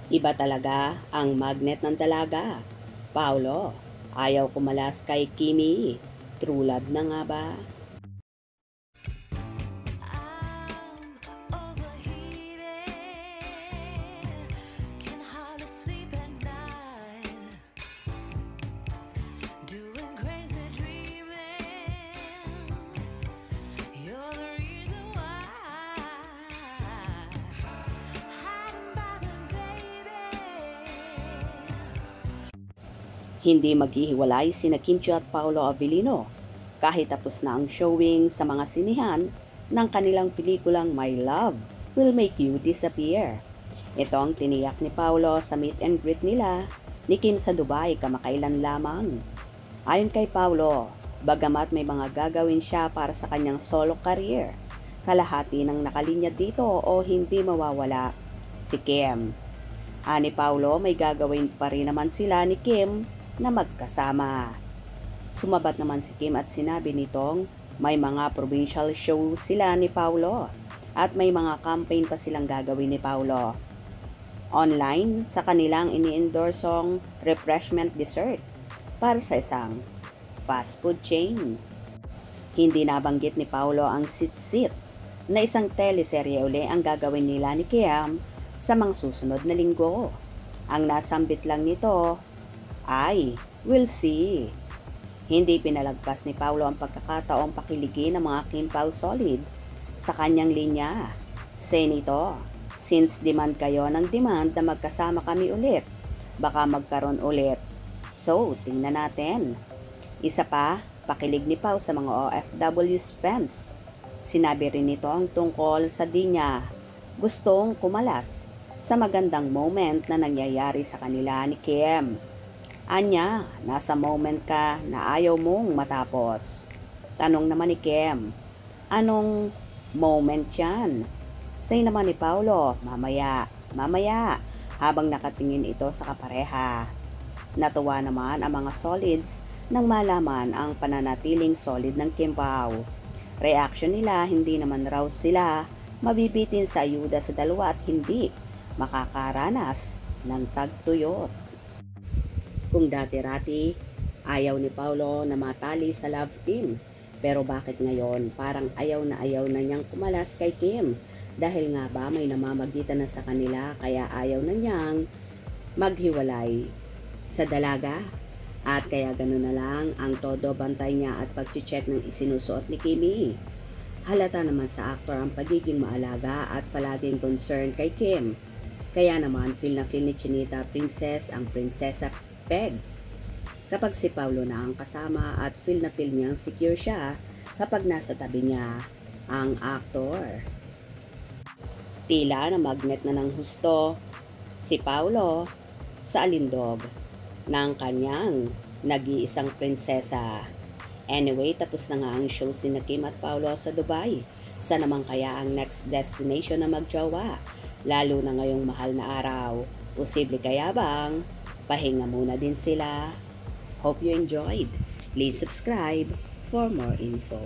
Iba talaga ang magnet ng dalaga. Paolo, ayaw kumalas kay Kimi. True love na nga ba? I'm overheated, can hardly sleep at night, doing crazy dreaming. You're the reason why, hiding by the baby. Hindi maghihiwalay sina Kim Chiu at Paolo Avellino kahit tapos na ang showing sa mga sinihan ng kanilang pelikulang My Love Will Make You Disappear. Ito ang tiniyak ni Paolo sa meet and greet nila ni Kim sa Dubai kamakailan lamang. Ayon kay Paolo, bagamat may mga gagawin siya para sa kanyang solo career, kalahati ng nakalinya dito o hindi mawawala si Kim. Ani Paolo, may gagawin pa rin naman sila ni Kim na magkasama. Sumabat naman si Kim at sinabi nitong may mga provincial show sila ni Paolo at may mga campaign pa silang gagawin ni Paolo. Online sa kanilang ini-endorsong refreshment dessert para sa isang fast food chain. Hindi nabanggit ni Paolo ang Sit-Sit na isang teleserye uli ang gagawin nila ni Kim sa mga susunod na linggo. Ang nasambit lang nito ay we'll see. Hindi pinalagpas ni Paolo ang pagkakataong pakiligin ng mga Kim Pao Solid sa kanyang linya. Say nito, since demand kayo ng demand na magkasama kami ulit, baka magkaroon ulit. So, tingnan natin. Isa pa, pakilig ni Pao sa mga OFW's fans. Sinabi rin nito ang tungkol sa di niya gustong kumalas sa magandang moment na nangyayari sa kanila ni Kim. Anya, nasa moment ka na ayaw mong matapos. Tanong naman ni Kim, anong moment yan? Say naman ni Paolo, mamaya, habang nakatingin ito sa kapareha. Natuwa naman ang mga solids nang malaman ang pananatiling solid ng Kim Pao. Reaction nila, hindi naman raw sila mabibitin sa ayuda sa dalawa at hindi makakaranas ng tagtuyot. Kung dati-rati, ayaw ni Paolo na matali sa love team. Pero bakit ngayon parang ayaw na niyang kumalas kay Kim? Dahil nga ba may namamagitan na sa kanila kaya ayaw na niyang maghiwalay sa dalaga? At kaya gano'n na lang ang todo bantay niya at pag-check ng isinusuot ni Kimi. Halata naman sa aktor ang pagiging maalaga at palaging concerned kay Kim. Kaya naman feel na feel ni Chinita Princess ang Prinsesa Peg kapag si Paolo na ang kasama at feel na feel niyang secure siya kapag nasa tabi niya ang aktor. Tila na magnet na ng husto si Paolo sa alindog ng kanyang nag-iisang prinsesa. Anyway, tapos na nga ang show si Kim at Paolo sa Dubai. Sana naman kaya ang next destination na magjowa, lalo na ngayong mahal na araw. Posible kaya bang pahinga muna din sila? Hope you enjoyed. Please subscribe for more info.